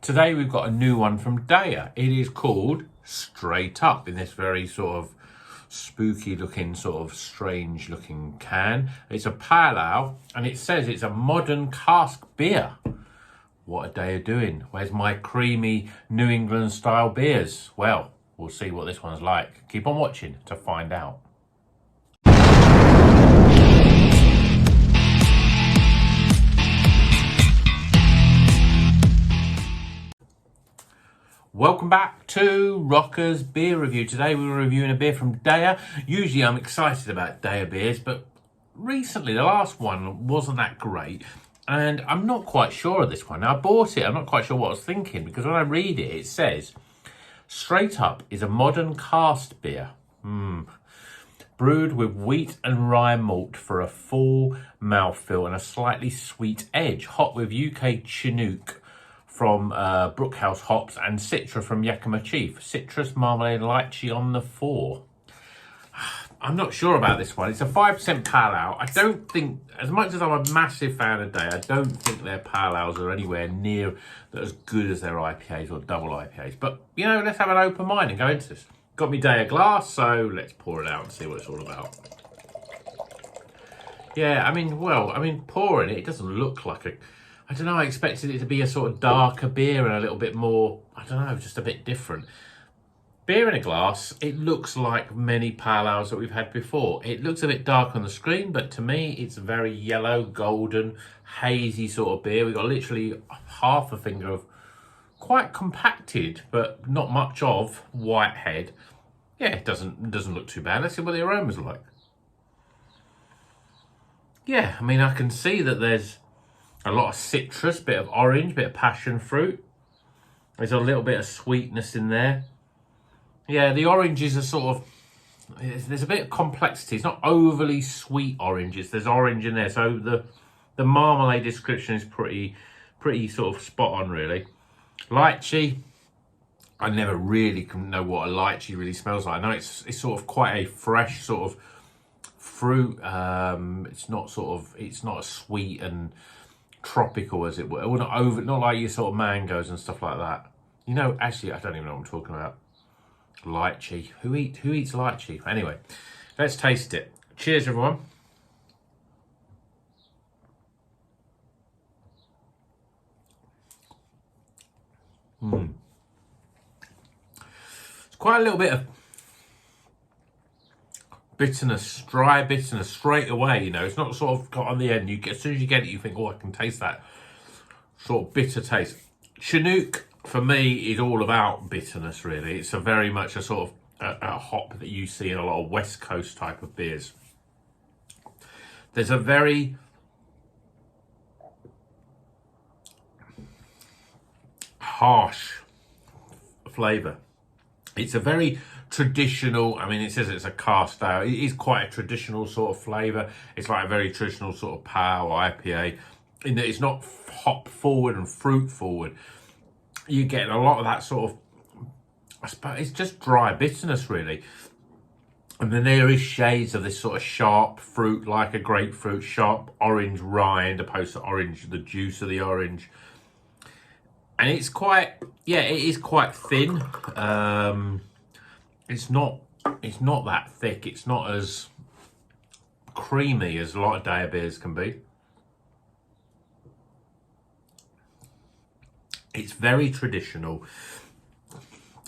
Today we've got a new one from Deya. It is called Straight Up in this very sort of spooky looking, sort of strange looking can. It's a pale ale and it says it's a modern cask beer. What are Deya doing? Where's my creamy New England style beers? Well, we'll see what this one's like. Keep on watching to find out. Welcome back to Rocker's Beer Review. Today we were reviewing a beer from Deya. Usually I'm excited about Deya beers, but recently the last one wasn't that great. And I'm not quite sure of this one. Now, I bought it, I'm not quite sure what I was thinking, because when I read it, it says, Straight Up is a modern cask beer. Brewed with wheat and rye malt for a full mouthfeel and a slightly sweet edge. Hot with UK Chinook from Brookhouse hops and Citra from Yakima Chief. Citrus, marmalade, lychee on the fore. I'm not sure about this one. It's a 5% pale ale. I don't think, as much as I'm a massive fan of Deya, I don't think their pale ales are anywhere near as good as their IPAs or double IPAs. But, you know, let's have an open mind and go into this. Got me Deya glass, so let's pour it out and see what it's all about. Yeah, I mean, pouring it, it doesn't look like a... I don't know, I expected it to be a sort of darker beer and a little bit more, I don't know, just a bit different. Beer in a glass, it looks like many pale ales that we've had before. It looks a bit dark on the screen, but to me, it's a very yellow, golden, hazy sort of beer. We've got literally half a finger of quite compacted, but not much of, white head. Yeah, it doesn't look too bad. Let's see what the aromas are like. Yeah, I mean, I can see that there's a lot of citrus, bit of orange, bit of passion fruit. There's a little bit of sweetness in there. Yeah, the oranges are sort of, there's a bit of complexity. It's not overly sweet oranges. There's orange in there. So the marmalade description is pretty sort of spot on, really. Lychee, I never really can know what a lychee really smells like. I know it's sort of quite a fresh sort of fruit. It's not as sweet and tropical as it were. Not like your sort of mangoes and stuff like that. You know, actually, I don't even know what I'm talking about. Lychee. Who eats lychee? Anyway, let's taste it. Cheers, everyone. It's quite a little bit of bitterness, dry bitterness straight away, you know. It's not sort of got on the end. As soon as you get it, you think, oh, I can taste that sort of bitter taste. Chinook, for me, is all about bitterness, really. It's a very much a sort of a hop that you see in a lot of West Coast type of beers. There's a very harsh flavour. It's a very traditional, I mean, it says it's a cast ale. It is quite a traditional sort of flavour. It's like a very traditional sort of pale IPA, in that it's not hop forward and fruit forward. You're getting a lot of that sort of, I suppose, it's just dry bitterness, really. And then there is shades of this sort of sharp fruit, like a grapefruit, sharp orange rind, opposed to orange, the juice of the orange. And it's quite, yeah, it is quite thin. It's not that thick. It's not as creamy as a lot of Deya beers can be. It's very traditional.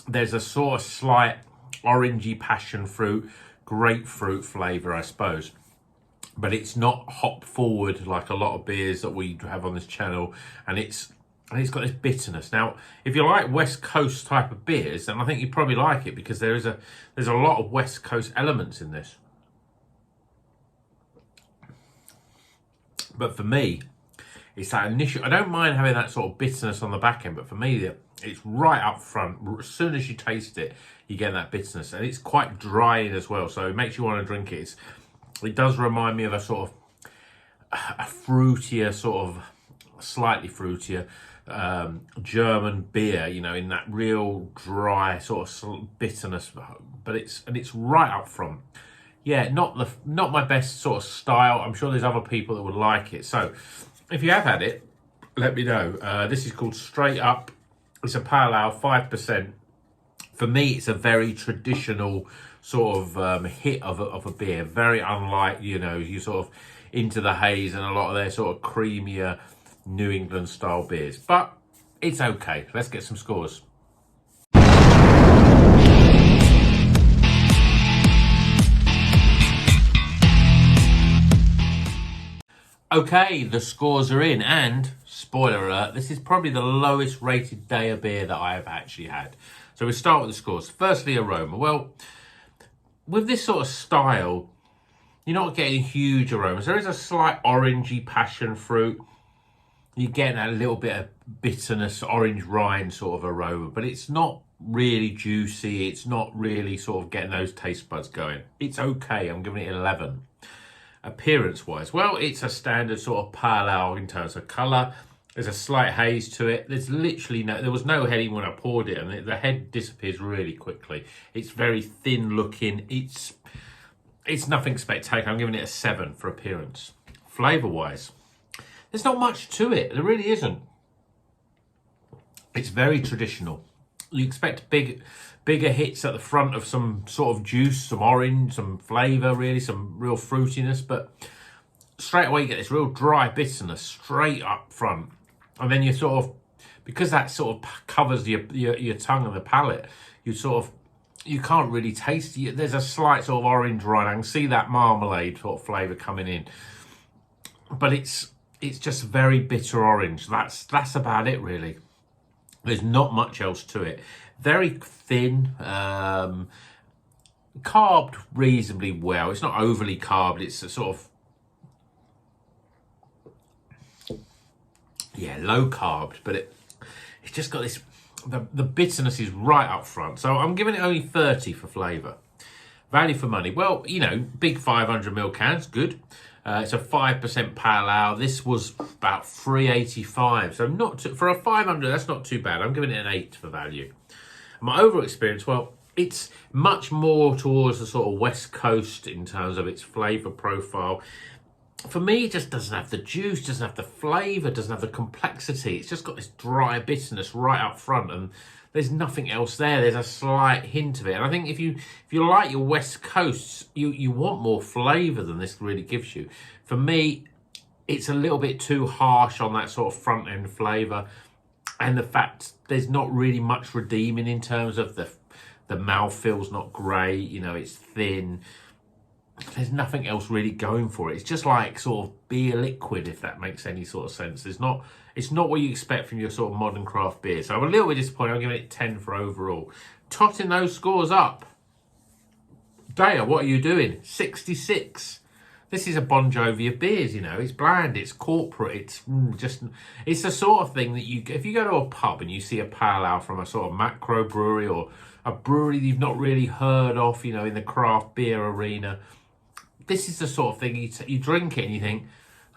There's a sort of slight orangey passion fruit, grapefruit flavour, I suppose. But it's not hop forward like a lot of beers that we have on this channel. And it's got this bitterness. Now, if you like West Coast type of beers, then I think you probably like it, because there's a lot of West Coast elements in this. But for me, it's that initial, I don't mind having that sort of bitterness on the back end, but for me, it's right up front. As soon as you taste it, you get that bitterness. And it's quite dry as well, so it makes you want to drink it. It does remind me of a sort of a fruitier, sort of slightly fruitier German beer, you know, in that real dry sort of bitterness, but it's right up front. Yeah, not my best sort of style. I'm sure there's other people that would like it. So if you have had it, let me know. This is called Straight Up. It's a pale ale, 5%. For me, it's a very traditional sort of hit of a beer. Very unlike, you know, you sort of into the haze and a lot of their sort of creamier New England style beers. But it's okay. Let's get some scores. Okay, the scores are in, and spoiler alert, this is probably the lowest rated Deya beer that I have actually had. So we start with the scores. Firstly, aroma. Well, with this sort of style, you're not getting huge aromas. There is a slight orangey passion fruit. You're getting a little bit of bitterness, orange rind sort of aroma, but it's not really juicy. It's not really sort of getting those taste buds going. It's okay. I'm giving it 11. Appearance wise, well, it's a standard sort of pale ale in terms of colour. There's a slight haze to it. There's literally there was no heading when I poured it, and the head disappears really quickly. It's very thin looking. It's nothing spectacular. I'm giving it a 7 for appearance. Flavour wise, there's not much to it. There really isn't. It's very traditional. You expect bigger hits at the front of some sort of juice, some orange, some flavour, really, some real fruitiness, but straight away you get this real dry bitterness straight up front. And then you sort of, because that sort of covers your tongue and the palate, you can't really taste it. There's a slight sort of orange rind. I can see that marmalade sort of flavour coming in. But it's just very bitter orange. That's about it, really. There's not much else to it. Very thin, carved reasonably well. It's not overly carved. It's a sort of, yeah, low carved, but it's just got this, the bitterness is right up front. So I'm giving it only 30 for flavour. Value for money, well, you know, big 500ml cans, good. It's a 5% pale ale. This was about $3.85, so not for a 500. That's not too bad. I'm giving it an 8 for value. My overall experience, well, it's much more towards the sort of West Coast in terms of its flavour profile. For me, it just doesn't have the juice, doesn't have the flavour, doesn't have the complexity. It's just got this dry bitterness right up front, and there's nothing else there. There's a slight hint of it. And I think if you like your West Coast, you want more flavour than this really gives you. For me, it's a little bit too harsh on that sort of front end flavour. And the fact there's not really much redeeming in terms of the mouthfeel's not great, you know, it's thin. There's nothing else really going for it. It's just like sort of beer liquid, if that makes any sort of sense. It's not what you expect from your sort of modern craft beer. So I'm a little bit disappointed. I'm giving it 10 for overall. Totting those scores up. Deya, what are you doing? 66. This is a Bon Jovi of beers, you know. It's bland, it's corporate, it's the sort of thing that if you go to a pub and you see a pale ale from a sort of macro brewery or a brewery you've not really heard of, you know, in the craft beer arena, this is the sort of thing you drink it and you think,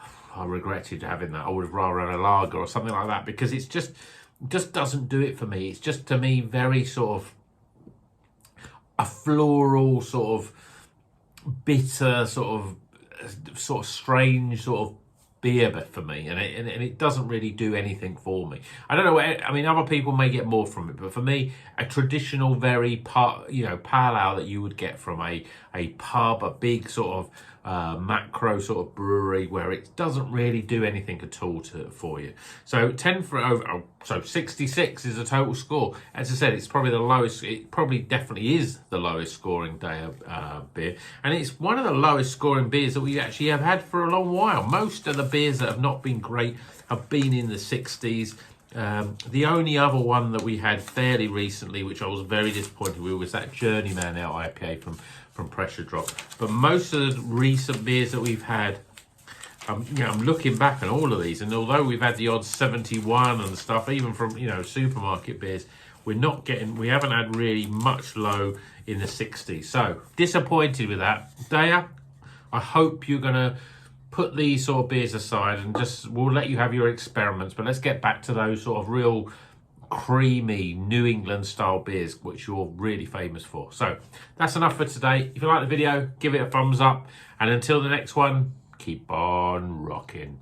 oh, I regretted having that. I would have rather had a lager or something like that, because it's just doesn't do it for me. It's just, to me, very sort of a floral, sort of bitter, sort of strange sort of beer, but for me, and it doesn't really do anything for me. I don't know. I mean, other people may get more from it, but for me, a traditional, very pale ale that you would get from a pub, a big sort of macro sort of brewery, where it doesn't really do anything at all for you. So 10 for over. So 66 is the total score. As I said, it's probably the lowest. It probably definitely is the lowest scoring Deya beer, and it's one of the lowest scoring beers that we actually have had for a long while. Most of the beers that have not been great have been in the 60s. The only other one that we had fairly recently, which I was very disappointed with, was that Journeyman Ale IPA from Pressure Drop. But most of the recent beers that we've had, I'm looking back on all of these, and although we've had the odd 71 and stuff, even from supermarket beers, we haven't had really much low in the 60s. So disappointed with that. Deya, I hope you're gonna put these sort of beers aside and we'll let you have your experiments, but let's get back to those sort of real creamy New England style beers, which you're really famous for. So that's enough for today. If you like the video, give it a thumbs up, and until the next one, keep on rocking.